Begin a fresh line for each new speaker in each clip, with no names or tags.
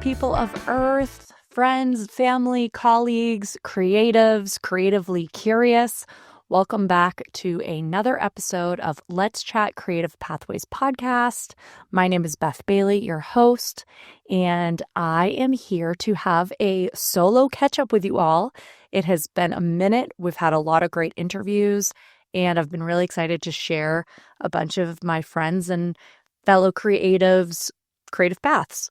people of Earth, friends, family, colleagues, creatives, creatively curious. Welcome back to another episode of Let's Chat Creative Pathways podcast. My name is Beth Bailey, your host, and I am here to have a solo catch up with you all. It has been a minute. We've had a lot of great interviews, and I've been really excited to share a bunch of my friends and fellow creatives' creative paths.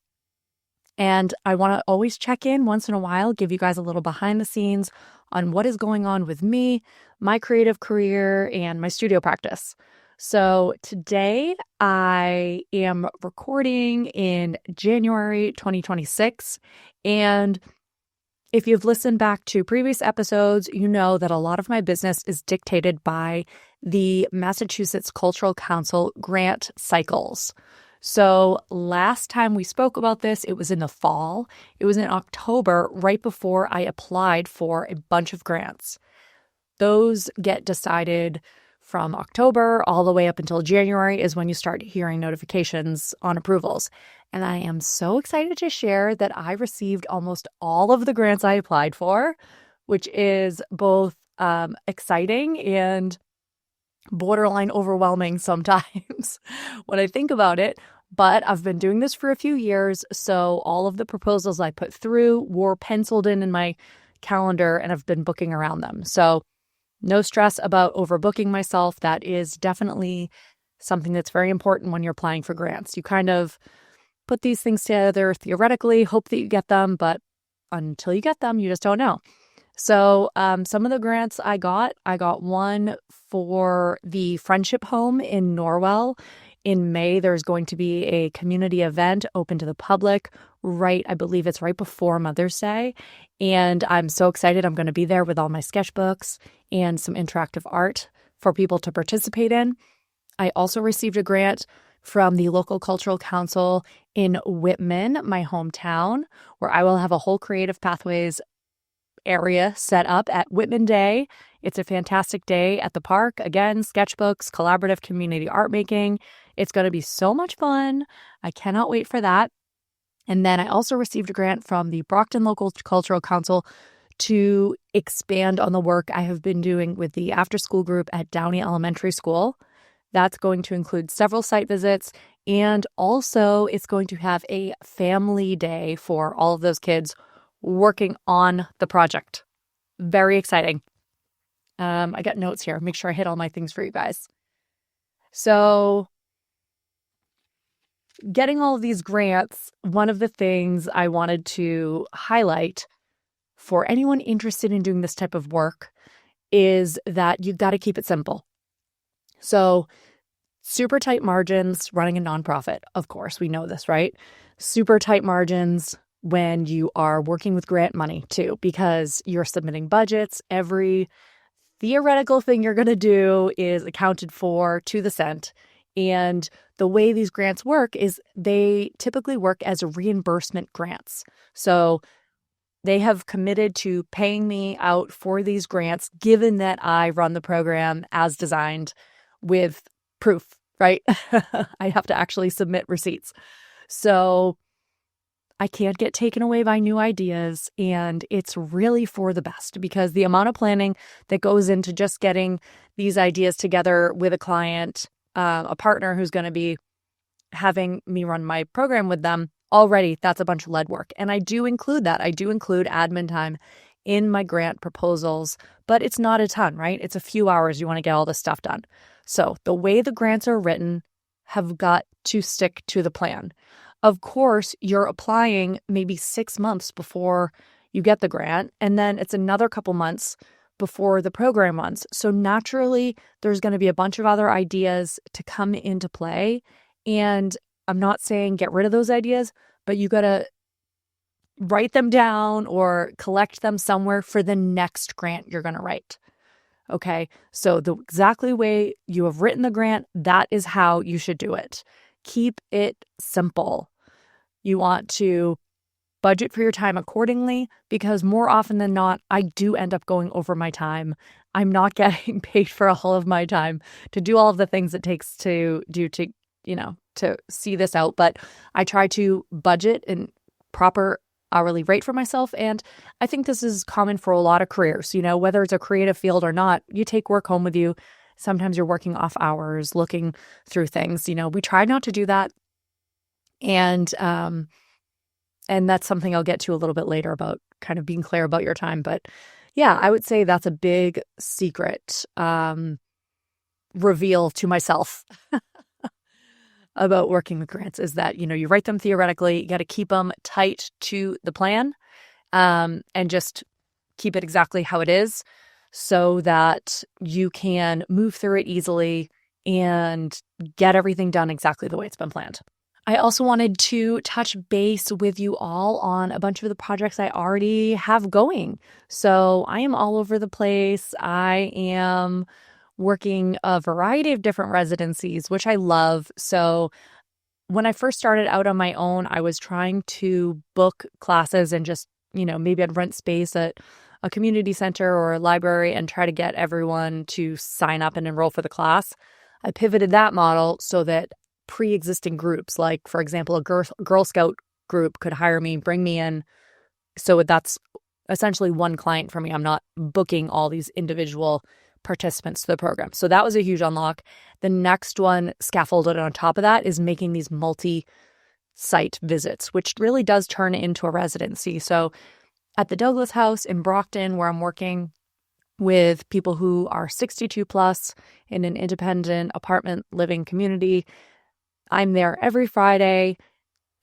And I want to always check in once in a while, give you guys a little behind the scenes on what is going on with me, my creative career, and my studio practice. So today I am recording in January 2026. And if you've listened back to previous episodes, you know that a lot of my business is dictated by the Massachusetts Cultural Council grant cycles. So last time we spoke about this, it was in the fall. It was in October, right before I applied for a bunch of grants. Those get decided from October all the way up until January is when you start hearing notifications on approvals. And I am so excited to share that I received almost all of the grants I applied for, which is both exciting and borderline overwhelming sometimes when I think about it. But I've been doing this for a few years, so all of the proposals I put through were penciled in my calendar, and I've been booking around them. So no stress about overbooking myself. That is definitely something that's very important when you're applying for grants. You kind of put these things together theoretically, hope that you get them, but until you get them, you just don't know. So some of the grants I got one for the Friendship Home in Norwell. In May, there's going to be a community event open to the public, I believe it's right before Mother's Day. And I'm so excited. I'm going to be there with all my sketchbooks and some interactive art for people to participate in. I also received a grant from the local cultural council in Whitman, my hometown, where I will have a whole Creative Pathways area set up at Whitman Day. It's a fantastic day at the park. Again, sketchbooks, collaborative community art making. It's going to be so much fun. I cannot wait for that. And then I also received a grant from the Brockton Local Cultural Council to expand on the work I have been doing with the after-school group at Downey Elementary School. That's going to include several site visits, and also it's going to have a family day for all of those kids working on the project. Very exciting. I got notes here. Make sure I hit all my things for you guys. So getting all of these grants, one of the things I wanted to highlight for anyone interested in doing this type of work is that you've got to keep it simple. So super tight margins running a nonprofit. Of course, we know this, right? Super tight margins when you are working with grant money too, because you're submitting budgets. Every theoretical thing you're going to do is accounted for to the cent. And the way these grants work is they typically work as reimbursement grants. So they have committed to paying me out for these grants, given that I run the program as designed with proof, right? I have to actually submit receipts. So I can't get taken away by new ideas, and it's really for the best because the amount of planning that goes into just getting these ideas together with a client, a partner who's going to be having me run my program with them, already that's a bunch of lead work. And I do include that. I do include admin time in my grant proposals, but it's not a ton, right? It's a few hours you want to get all this stuff done. So the way the grants are written have got to stick to the plan. Of course, you're applying maybe 6 months before you get the grant, and then it's another couple months before the program runs. So naturally, there's going to be a bunch of other ideas to come into play. And I'm not saying get rid of those ideas, but you got to write them down or collect them somewhere for the next grant you're going to write. Okay, so the exactly way you have written the grant, that is how you should do it. Keep it simple. You want to budget for your time accordingly because more often than not, I do end up going over my time. I'm not getting paid for all of my time to do all of the things it takes to do to see this out. But I try to budget and proper hourly rate for myself. And I think this is common for a lot of careers, whether it's a creative field or not, you take work home with you. Sometimes you're working off hours, looking through things. We try not to do that. And that's something I'll get to a little bit later about kind of being clear about your time. But yeah, I would say that's a big secret reveal to myself about working with grants is that, you write them theoretically, you got to keep them tight to the plan and just keep it exactly how it is so that you can move through it easily and get everything done exactly the way it's been planned. I also wanted to touch base with you all on a bunch of the projects I already have going. So I am all over the place. I am working a variety of different residencies, which I love. So when I first started out on my own, I was trying to book classes and just, maybe I'd rent space at a community center or a library and try to get everyone to sign up and enroll for the class. I pivoted that model so that pre-existing groups, like, for example, a Girl Scout group could hire me, bring me in. So that's essentially one client for me. I'm not booking all these individual participants to the program. So that was a huge unlock. The next one scaffolded on top of that is making these multi-site visits, which really does turn into a residency. So at the Douglas House in Brockton, where I'm working with people who are 62 plus in an independent apartment living community, I'm there every Friday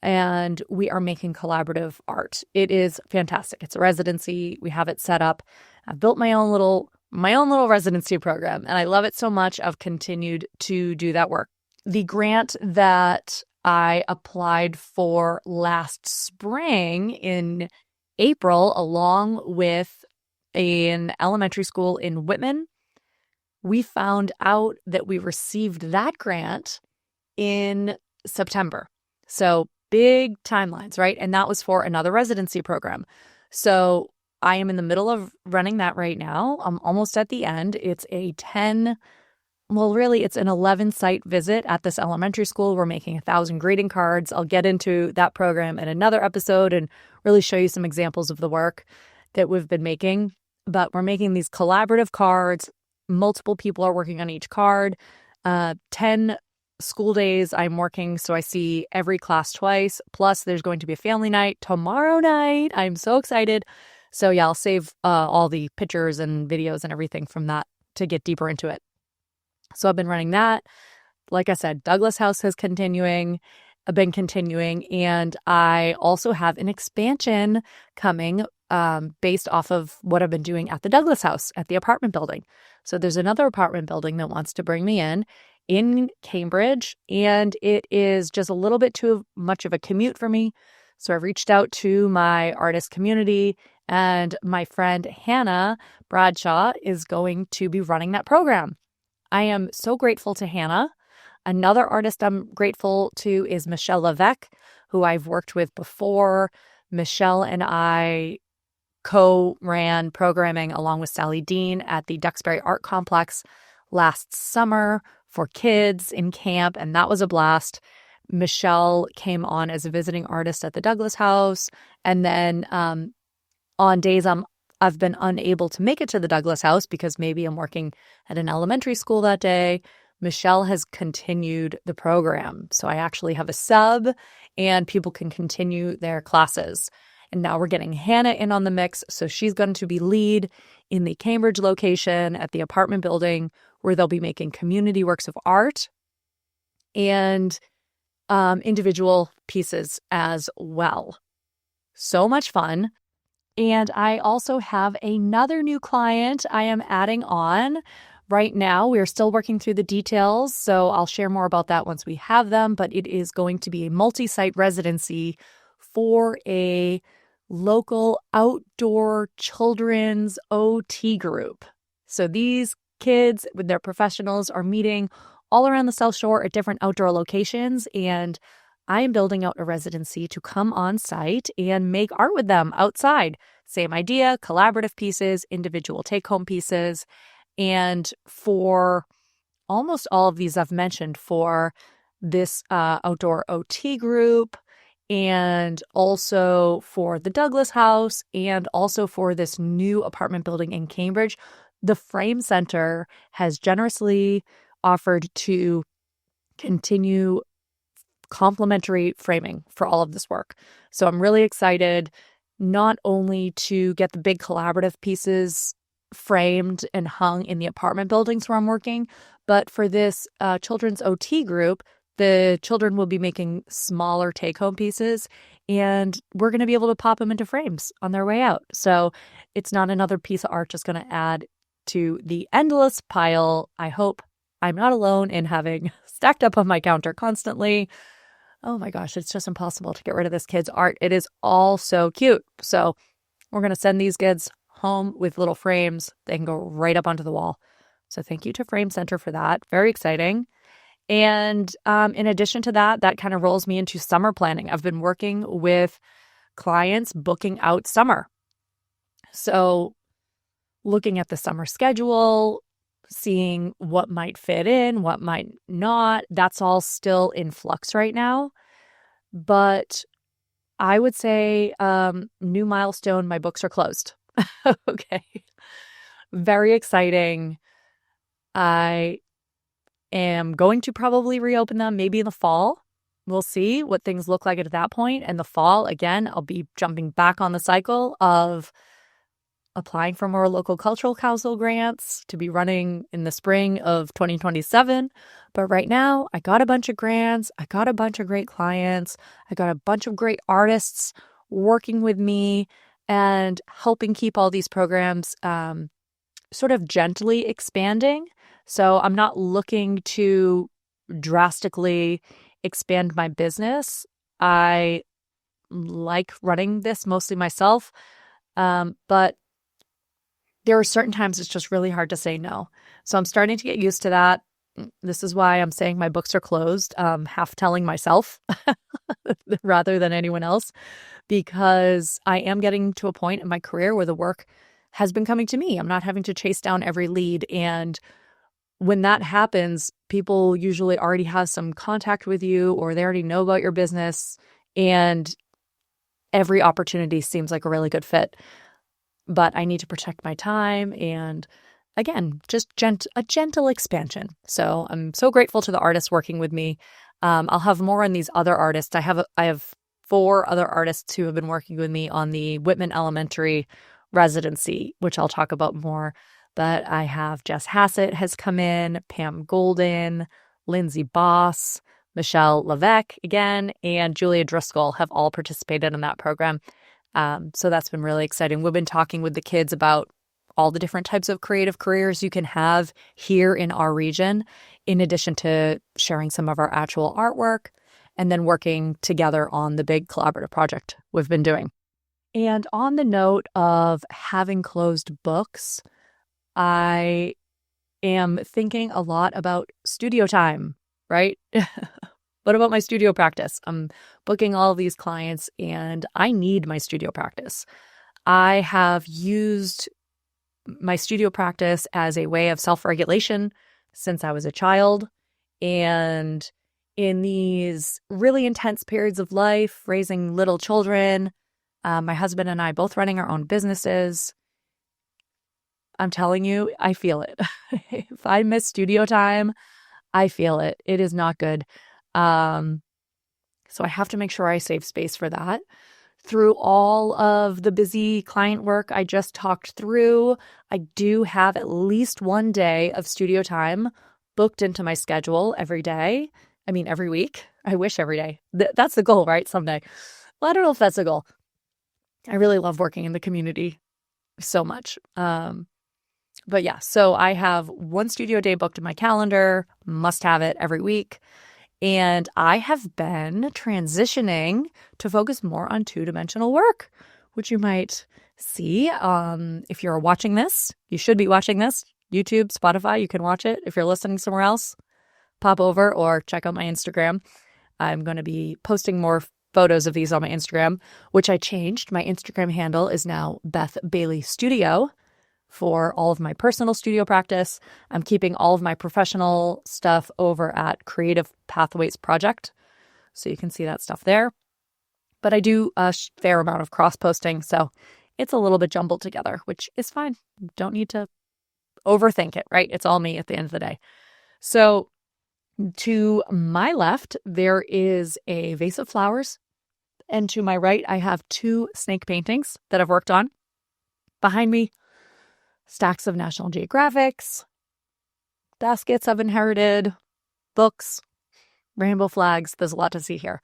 and we are making collaborative art. It is fantastic. It's a residency. We have it set up. I've built my own little residency program, and I love it so much. I've continued to do that work. The grant that I applied for last spring in April, along with an elementary school in Whitman, we found out that we received that grant in September. So big timelines, right? And that was for another residency program. So I am in the middle of running that right now. I'm almost at the end. It's it's an 11 site visit at this elementary school. We're making 1,000 greeting cards. I'll get into that program in another episode and really show you some examples of the work that we've been making. But we're making these collaborative cards. Multiple people are working on each card. 10 school days I'm working, so I see every class twice. Plus, there's going to be a family night tomorrow night. I'm so excited. So yeah, I'll save all the pictures and videos and everything from that to get deeper into it. So I've been running that. Like I said, Douglas House has been continuing, and I also have an expansion coming based off of what I've been doing at the Douglas House at the apartment building. So there's another apartment building that wants to bring me in Cambridge, and it is just a little bit too much of a commute for me. So I reached out to my artist community, and my friend Hannah Bradshaw is going to be running that program. I am so grateful to Hannah. Another artist I'm grateful to is Michelle Levesque, who I've worked with before. Michelle and I co-ran programming along with Sally Dean at the Duxbury Art Complex last summer for kids in camp, and that was a blast. Michelle came on as a visiting artist at the Douglas House, and then on days I've been unable to make it to the Douglas House because maybe I'm working at an elementary school that day, Michelle has continued the program. So I actually have a sub and people can continue their classes. And now we're getting Hannah in on the mix. So she's going to be lead in the Cambridge location at the apartment building where they'll be making community works of art and individual pieces as well. So much fun. And I also have another new client I am adding on right now. We're still working through the details, so I'll share more about that once we have them, but it is going to be a multi-site residency for a local outdoor children's OT group. So these kids with their professionals are meeting all around the South Shore at different outdoor locations, and I am building out a residency to come on site and make art with them outside. Same idea, collaborative pieces, individual take-home pieces. And for almost all of these I've mentioned, for this outdoor OT group and also for the Douglas House, and also for this new apartment building in Cambridge. The Frame Center has generously offered to continue complimentary framing for all of this work. So I'm really excited not only to get the big collaborative pieces framed and hung in the apartment buildings where I'm working, but for this children's OT group, the children will be making smaller take-home pieces, and we're going to be able to pop them into frames on their way out. So it's not another piece of art just going to add to the endless pile. I hope I'm not alone in having stacked up on my counter constantly. Oh my gosh, it's just impossible to get rid of this kid's art. It is all so cute. So we're going to send these kids home with little frames. They can go right up onto the wall. So thank you to Frame Center for that. Very exciting. And in addition to that, that kind of rolls me into summer planning. I've been working with clients booking out summer. So looking at the summer schedule, seeing what might fit in, what might not, that's all still in flux right now. But I would say new milestone, my books are closed. Okay. Very exciting. I am going to probably reopen them maybe in the fall. We'll see what things look like at that point. And the fall, again, I'll be jumping back on the cycle of applying for more local cultural council grants to be running in the spring of 2027. But right now, I got a bunch of grants. I got a bunch of great clients. I got a bunch of great artists working with me and helping keep all these programs sort of gently expanding. So I'm not looking to drastically expand my business. I like running this mostly myself, but there are certain times it's just really hard to say no. So I'm starting to get used to that. This is why I'm saying my books are closed, half telling myself rather than anyone else, because I am getting to a point in my career where the work has been coming to me. I'm not having to chase down every lead. And when that happens, people usually already have some contact with you, or they already know about your business, and every opportunity seems like a really good fit. But I need to protect my time and, again, just a gentle expansion. So I'm so grateful to the artists working with me. I'll have more on these other artists. I have 4 other artists who have been working with me on the Whitman Elementary residency, which I'll talk about more. But I have Jess Hassett has come in, Pam Golden, Lindsay Boss, Michelle Levesque again, and Julia Driscoll have all participated in that program. So that's been really exciting. We've been talking with the kids about all the different types of creative careers you can have here in our region, in addition to sharing some of our actual artwork and then working together on the big collaborative project we've been doing. And on the note of having closed books, I am thinking a lot about studio time, right? What about my studio practice? I'm booking all of these clients and I need my studio practice. I have used my studio practice as a way of self-regulation since I was a child. And in these really intense periods of life, raising little children, my husband and I both running our own businesses, I'm telling you, I feel it. If I miss studio time, I feel it. It is not good. So I have to make sure I save space for that. Through all of the busy client work I just talked through, I do have at least one day of studio time booked into my schedule every day. I mean, every week. I wish every day. That's the goal, right? Someday. Well, I don't know if that's a goal. I really love working in the community so much. But yeah, so I have one studio day booked in my calendar, must have it every week. And I have been transitioning to focus more on 2-dimensional work, which you might see if you're watching this. You should be watching this. YouTube, Spotify, you can watch it. If you're listening somewhere else, pop over or check out my Instagram. I'm going to be posting more photos of these on my Instagram, which I changed. My Instagram handle is now Beth Bailey Studio. For all of my personal studio practice, I'm keeping all of my professional stuff over at Creative Pathways Project. So you can see that stuff there. But I do a fair amount of cross-posting, so it's a little bit jumbled together, which is fine. Don't need to overthink it, right? It's all me at the end of the day. So to my left, there is a vase of flowers. And to my right, I have 2 snake paintings that I've worked on. Behind me, stacks of National Geographics, baskets I've inherited, books, rainbow flags. There's a lot to see here.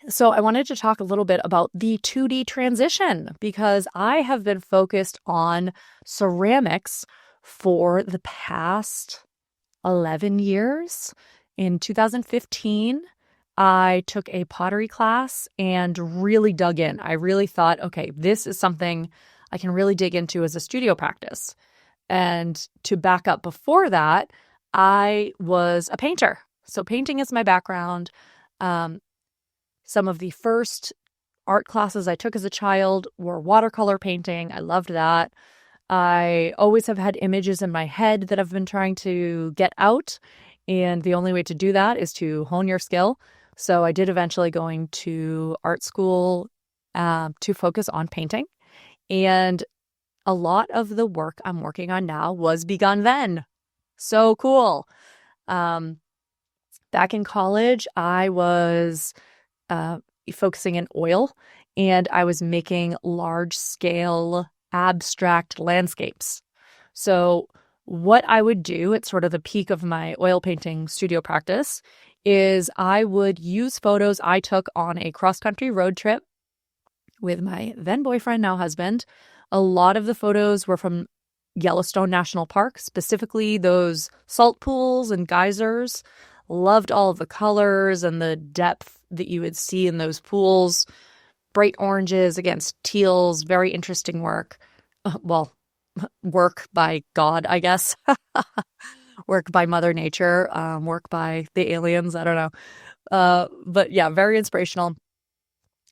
So I wanted to talk a little bit about the 2D transition because I have been focused on ceramics for the past 11 years. In 2015, I took a pottery class and really dug in. I really thought, okay, this is something I can really dig into as a studio practice. And to back up before that, I was a painter. So painting is my background. Some of the first art classes I took as a child were watercolor painting. I loved that. I always have had images in my head that I've been trying to get out. And the only way to do that is to hone your skill. So I did eventually going to art school to focus on painting. And a lot of the work I'm working on now was begun then. So cool. Back in college, I was focusing in oil, and I was making large-scale abstract landscapes. So what I would do at sort of the peak of my oil painting studio practice is I would use photos I took on a cross-country road trip with my then boyfriend, now husband. A lot of the photos were from Yellowstone National Park, specifically those salt pools and geysers. Loved all of the colors and the depth that you would see in those pools. Bright oranges against teals, very interesting work. Well, work by God, I guess. Work by Mother Nature, work by the aliens, I don't know. But yeah, very inspirational.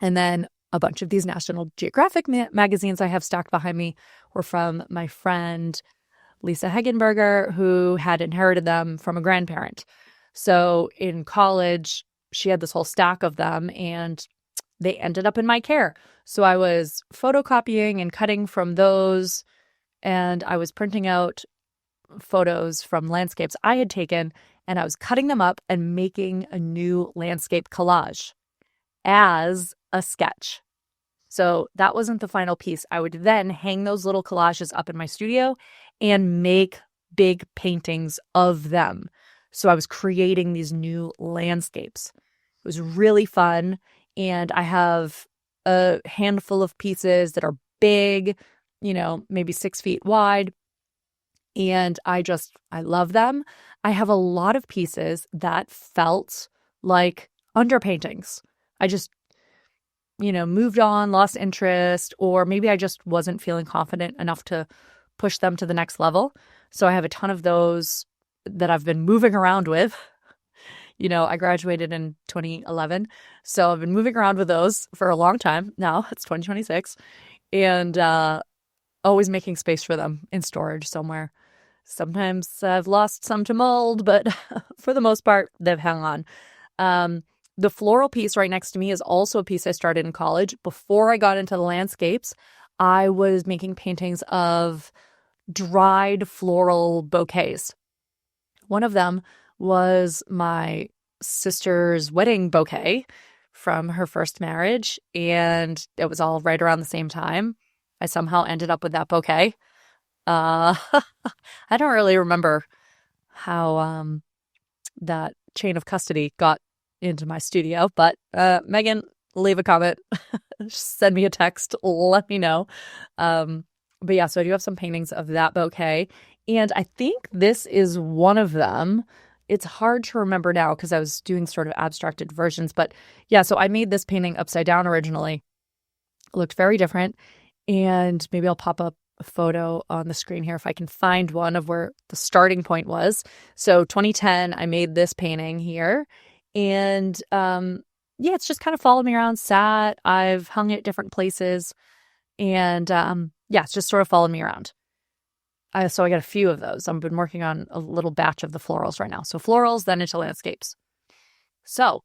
And then a bunch of these National Geographic magazines I have stacked behind me were from my friend Lisa Hegenberger, who had inherited them from a grandparent. So in college, she had this whole stack of them and they ended up in my care. So I was photocopying and cutting from those, and I was printing out photos from landscapes I had taken, and I was cutting them up and making a new landscape collage as a sketch. So that wasn't the final piece. I would then hang those little collages up in my studio and make big paintings of them. So I was creating these new landscapes. It was really fun. And I have a handful of pieces that are big, maybe 6 feet wide. And I love them. I have a lot of pieces that felt like underpaintings. I just, moved on, lost interest, or maybe I just wasn't feeling confident enough to push them to the next level. So I have a ton of those that I've been moving around with. I graduated in 2011. So I've been moving around with those for a long time. Now it's 2026 and always making space for them in storage somewhere. Sometimes I've lost some to mold, but for the most part, they've hung on. The floral piece right next to me is also a piece I started in college. Before I got into the landscapes, I was making paintings of dried floral bouquets. One of them was my sister's wedding bouquet from her first marriage, and it was all right around the same time. I somehow ended up with that bouquet. I don't really remember how that chain of custody got into my studio, but Megan, leave a comment, send me a text, let me know. But yeah, so I do have some paintings of that bouquet. And I think this is one of them. It's hard to remember now because I was doing sort of abstracted versions. But yeah, so I made this painting upside down originally. It looked very different. And maybe I'll pop up a photo on the screen here if I can find one of where the starting point was. So 2010, I made this painting here. And yeah, it's just kind of followed me around, sat. I've hung it different places. And yeah, it's just sort of followed me around. So I got a few of those. I've been working on a little batch of the florals right now. So florals, then into landscapes. So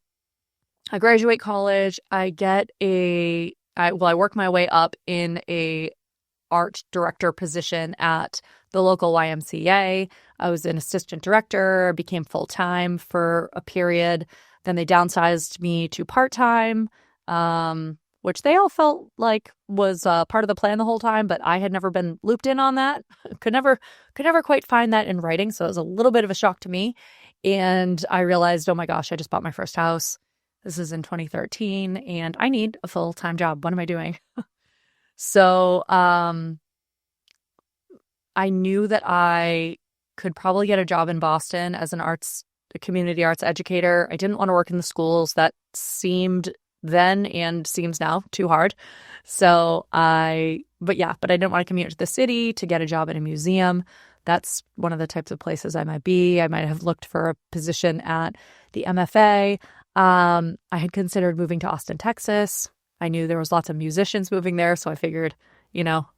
I graduate college. I work my way up in a art director position at the local YMCA. I was an assistant director, became full-time for a period. Then they downsized me to part-time, which they all felt like was part of the plan the whole time, but I had never been looped in on that. Could never quite find that in writing, so it was a little bit of a shock to me. And I realized, oh my gosh, I just bought my first house. This is in 2013, and I need a full-time job. What am I doing? So I knew that I could probably get a job in Boston as a community arts educator. I didn't want to work in the schools. That seemed then and seems now too hard. But I didn't want to commute to the city to get a job at a museum. That's one of the types of places I might be. I might have looked for a position at the MFA. I had considered moving to Austin, Texas. I knew there was lots of musicians moving there, so I figured,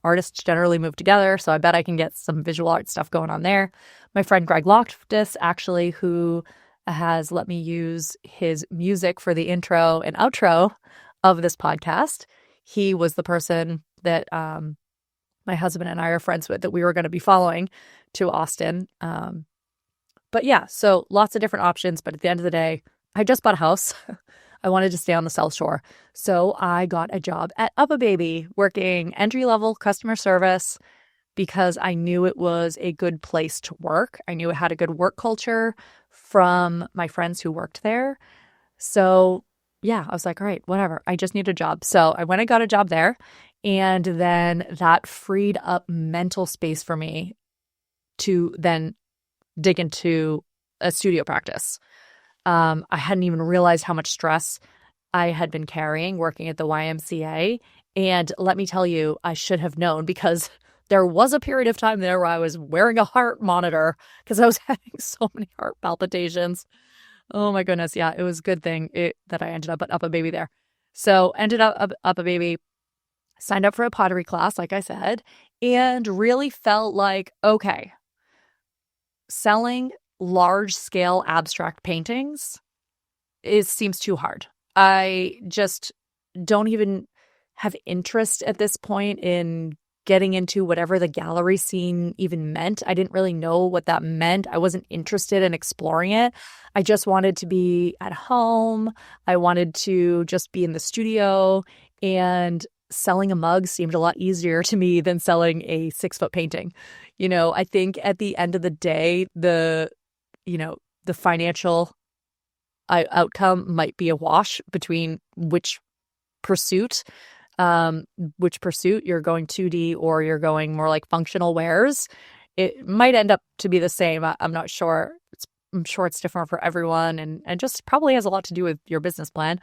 artists generally move together, so I bet I can get some visual art stuff going on there. My friend Greg Loftus, actually, who has let me use his music for the intro and outro of this podcast, he was the person that my husband and I are friends with, that we were going to be following to Austin. So lots of different options, but at the end of the day, I just bought a house. I wanted to stay on the South Shore. So I got a job at UPAbaby working entry-level customer service because I knew it was a good place to work. I knew it had a good work culture from my friends who worked there. So I was like, all right, whatever. I just need a job. So I went and got a job there. And then that freed up mental space for me to then dig into a studio practice. I hadn't even realized how much stress I had been carrying working at the YMCA. And let me tell you, I should have known, because there was a period of time there where I was wearing a heart monitor because I was having so many heart palpitations. Oh my goodness. Yeah, it was a good thing that I ended up at UPAbaby there. So ended up UPAbaby, signed up for a pottery class, like I said, and really felt like, okay, selling large-scale abstract paintings seems too hard. I just don't even have interest at this point in getting into whatever the gallery scene even meant. I didn't really know what that meant. I wasn't interested in exploring it. I just wanted to be at home. I wanted to just be in the studio, and selling a mug seemed a lot easier to me than selling a 6-foot painting. I think at the end of the day, the financial outcome might be a wash between which pursuit you're going 2D or you're going more like functional wares. It might end up to be the same. I'm not sure. I'm sure it's different for everyone, and just probably has a lot to do with your business plan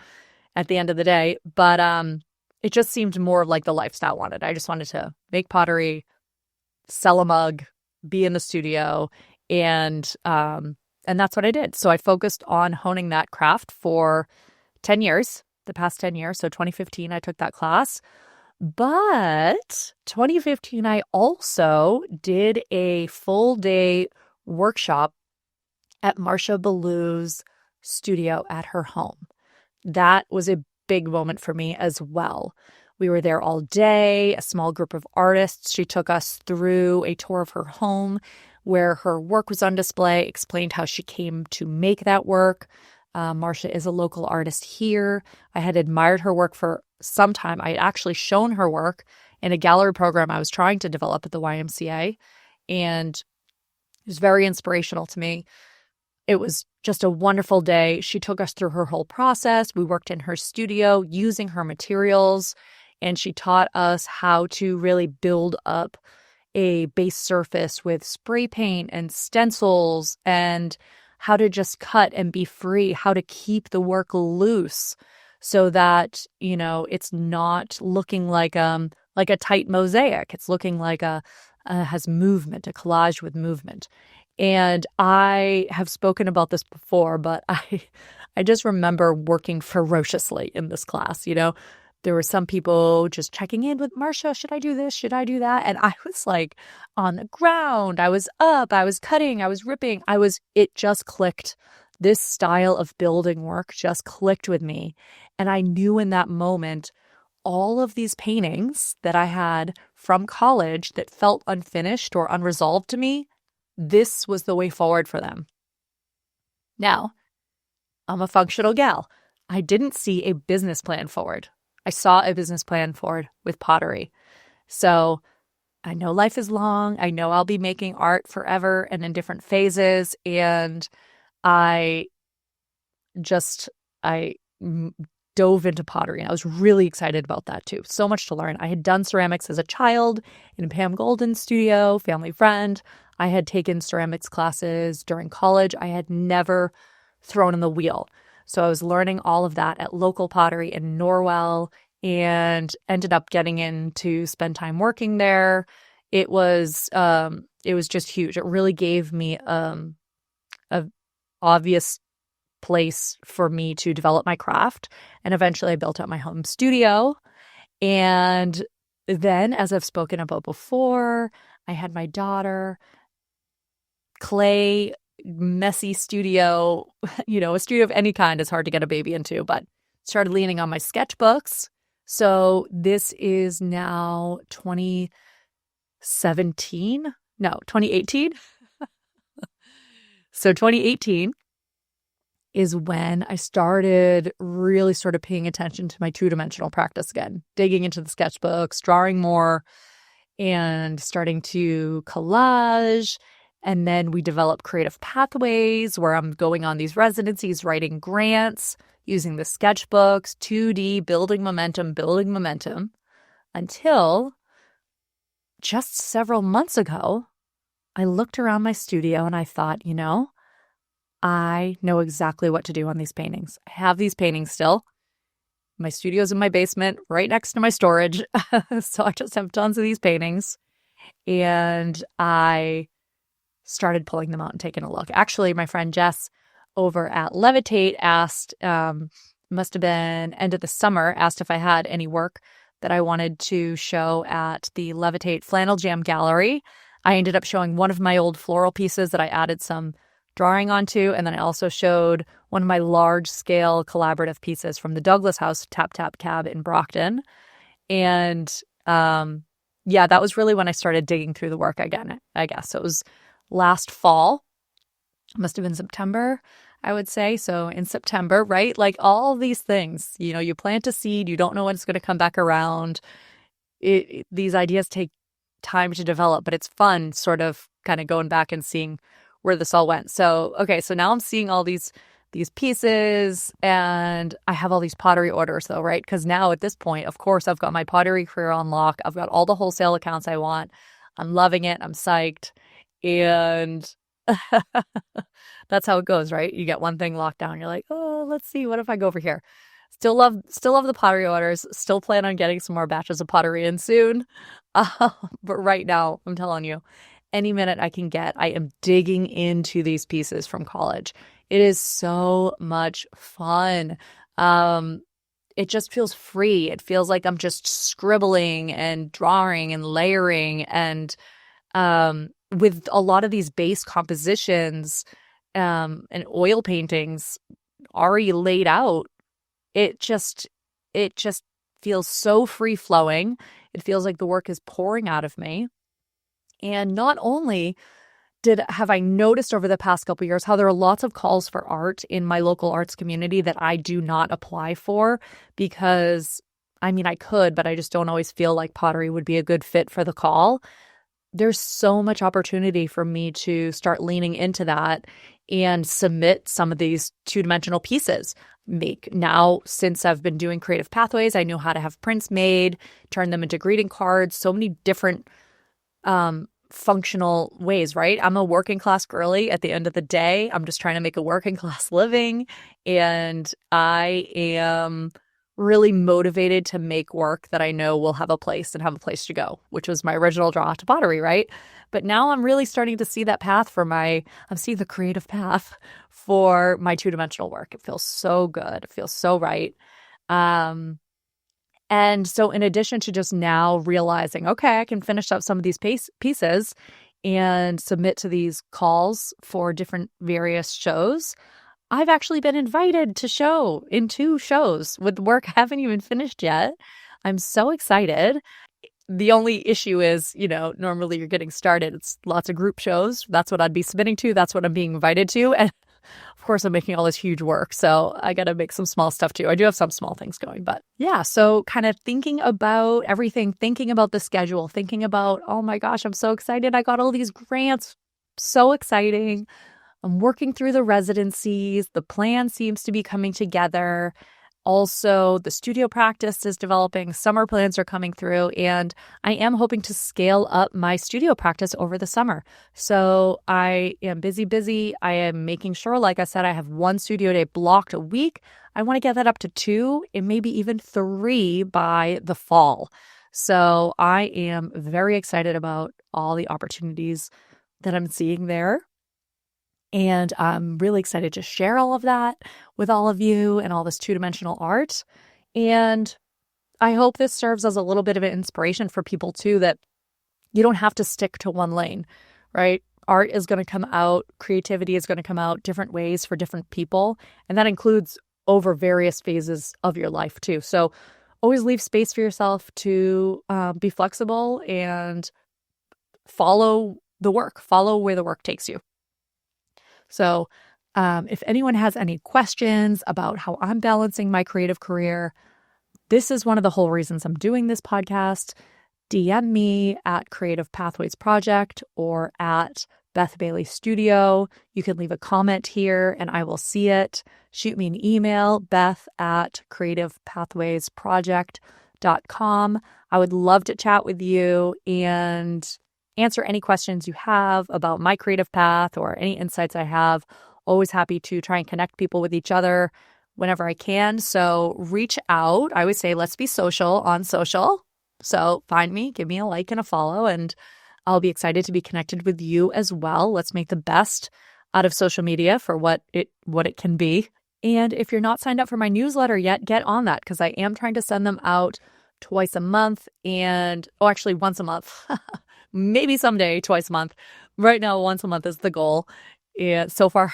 at the end of the day. But it just seemed more like the lifestyle I wanted. I just wanted to make pottery, sell a mug, be in the studio, and that's what I did. So I focused on honing that craft for 10 years, the past 10 years. So 2015, I took that class. But 2015, I also did a full day workshop at Marcia Ballou's studio at her home. That was a big moment for me as well. We were there all day, a small group of artists. She took us through a tour of her home where her work was on display, explained how she came to make that work. Marcia is a local artist here. I had admired her work for some time. I had actually shown her work in a gallery program I was trying to develop at the YMCA, and it was very inspirational to me. It was just a wonderful day. She took us through her whole process. We worked in her studio using her materials, and she taught us how to really build up a base surface with spray paint and stencils, and how to just cut and be free, how to keep the work loose so that, it's not looking like a tight mosaic. It's looking like has movement, a collage with movement. And I have spoken about this before, but I just remember working ferociously in this class. There were some people just checking in with Marcia. Should I do this? Should I do that? And I was like on the ground. I was up. I was cutting. I was ripping. It just clicked This style of building work just clicked with me. And I knew in that moment, all of these paintings that I had from college that felt unfinished or unresolved to me, this was the way forward for them. Now, I'm a functional gal. I didn't see a business plan forward. I saw a business plan forward with pottery. So I know life is long. I know I'll be making art forever and in different phases. And I dove into pottery, and I was really excited about that too. So much to learn. I had done ceramics as a child in Pam Golden's studio, family friend. I had taken ceramics classes during college. I had never thrown in the wheel. So I was learning all of that at local pottery in Norwell and ended up getting in to spend time working there. It was just huge. It really gave me a obvious place for me to develop my craft. And eventually I built out my home studio. And then, as I've spoken about before, I had my daughter. Clay, messy studio, a studio of any kind is hard to get a baby into, but started leaning on my sketchbooks. So this is now 2018. So 2018 is when I started really sort of paying attention to my two-dimensional practice again, digging into the sketchbooks, drawing more, and starting to collage. And then we developed creative pathways where I'm going on these residencies, writing grants, using the sketchbooks, 2D, building momentum, until just several months ago, I looked around my studio and I thought, I know exactly what to do on these paintings. I have these paintings still. My studio's in my basement, right next to my storage. So I just have tons of these paintings. And I started pulling them out and taking a look. Actually, my friend Jess over at Levitate asked, must have been end of the summer, asked if I had any work that I wanted to show at the Levitate Flannel Jam Gallery. I ended up showing one of my old floral pieces that I added some drawing onto, and then I also showed one of my large-scale collaborative pieces from the Douglas House Tap Tap Cab in Brockton. And that was really when I started digging through the work again, I guess. So it was last fall. It must have been September, I would say. So in September, right? Like all these things, you plant a seed, you don't know when it's going to come back around. These ideas take time to develop, but it's fun sort of kind of going back and seeing where this all went. So, okay, so now I'm seeing all these pieces, and I have all these pottery orders though, right? Because now at this point, of course, I've got my pottery career on lock. I've got all the wholesale accounts I want. I'm loving it. I'm psyched. And that's how it goes, right? You get one thing locked down. You're like, oh, let's see. What if I go over here? Still love the pottery orders. Still plan on getting some more batches of pottery in soon. But right now, I'm telling you, any minute I can get, I am digging into these pieces from college. It is so much fun. It just feels free. It feels like I'm just scribbling and drawing and layering, and with a lot of these base compositions and oil paintings already laid out, it just feels so free flowing. It feels like the work is pouring out of me. And not only have I noticed over the past couple of years how there are lots of calls for art in my local arts community that I do not apply for because, I could, but I just don't always feel like pottery would be a good fit for the call. There's so much opportunity for me to start leaning into that and submit some of these two-dimensional pieces. Now, since I've been doing creative pathways, I know how to have prints made, turn them into greeting cards, so many different functional ways, right? I'm a working class girly at the end of the day. I'm just trying to make a working class living. And I am really motivated to make work that I know will have a place and have a place to go, which was my original draw to pottery, right? But now I'm really starting to see that path I'm seeing the creative path for my two-dimensional work. It feels so good. It feels so right. And so in addition to just now realizing, okay, I can finish up some of these pieces and submit to these calls for different various shows, I've actually been invited to show in 2 shows with work I haven't even finished yet. I'm so excited. The only issue is, normally you're getting started. It's lots of group shows. That's what I'd be submitting to. That's what I'm being invited to. And of course, I'm making all this huge work. So I got to make some small stuff too. I do have some small things going, but yeah. So kind of thinking about everything, thinking about the schedule, thinking about, oh my gosh, I'm so excited. I got all these grants. So exciting. I'm working through the residencies. The plan seems to be coming together. Also, the studio practice is developing. Summer plans are coming through, and I am hoping to scale up my studio practice over the summer. So I am busy. I am making sure, like I said, I have 1 studio day blocked a week. I want to get that up to 2 and maybe even 3 by the fall. So I am very excited about all the opportunities that I'm seeing there. And I'm really excited to share all of that with all of you and all this 2-dimensional art. And I hope this serves as a little bit of an inspiration for people too, that you don't have to stick to one lane, right? Art is going to come out, creativity is going to come out different ways for different people. And that includes over various phases of your life too. So always leave space for yourself to be flexible and follow the work, follow where the work takes you. So if anyone has any questions about how I'm balancing my creative career, this is one of the whole reasons I'm doing this podcast. DM me at Creative Pathways Project or at Beth Bailey Studio. You can leave a comment here and I will see it. Shoot me an email, beth@creativepathwaysproject.com. I would love to chat with you and answer any questions you have about my creative path or any insights I have. Always happy to try and connect people with each other whenever I can. So reach out. I always say, let's be social on social. So find me, give me a like and a follow, and I'll be excited to be connected with you as well. Let's make the best out of social media for what it can be. And if you're not signed up for my newsletter yet, get on that because I am trying to send them out twice a month and, actually once a month. Maybe someday twice a month. Right now, once a month is the goal. And so far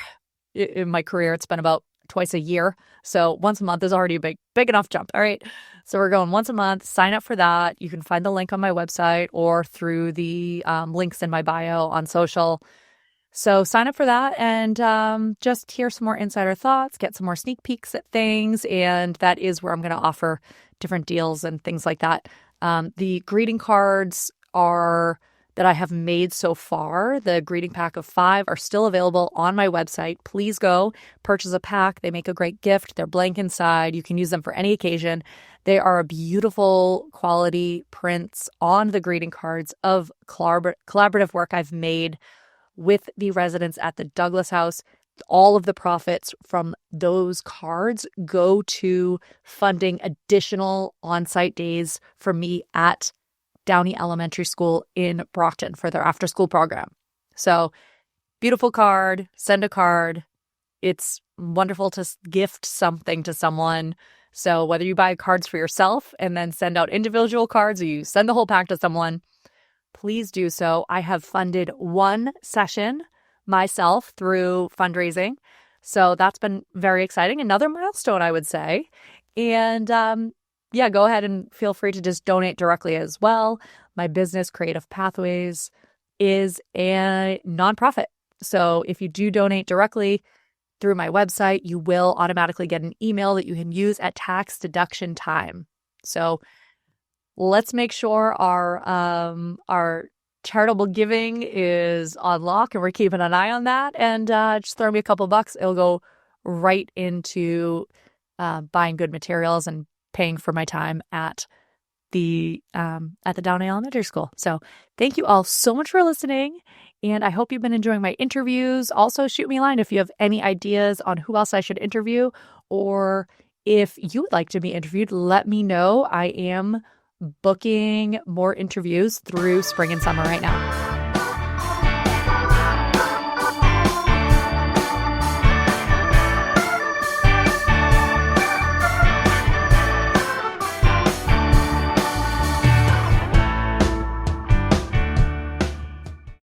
in my career, it's been about twice a year. So once a month is already a big enough jump. All right. So we're going once a month. Sign up for that. You can find the link on my website or through the links in my bio on social. So sign up for that and just hear some more insider thoughts, get some more sneak peeks at things. And that is where I'm going to offer different deals and things like that. The greeting cards that I have made so far, the greeting pack of 5 are still available on my website. Please go purchase a pack. They make a great gift. They're blank inside. You can use them for any occasion. They are a beautiful quality prints on the greeting cards of collaborative work I've made with the residents at the Douglas House. All of the profits from those cards go to funding additional on-site days for me at Downey Elementary School in Brockton for their after-school program. So beautiful card, send a card. It's wonderful to gift something to someone. So whether you buy cards for yourself and then send out individual cards or you send the whole pack to someone, please do so. I have funded 1 session myself through fundraising. So that's been very exciting. Another milestone, I would say. And go ahead and feel free to just donate directly as well. My business, Creative Pathways, is a nonprofit. So if you do donate directly through my website, you will automatically get an email that you can use at tax deduction time. So let's make sure our charitable giving is on lock and we're keeping an eye on that. And just throw me a couple bucks. It'll go right into buying good materials and paying for my time at the Downey Elementary School. So thank you all so much for listening. And I hope you've been enjoying my interviews. Also, shoot me a line if you have any ideas on who else I should interview, or if you would like to be interviewed, let me know. I am booking more interviews through spring and summer right now.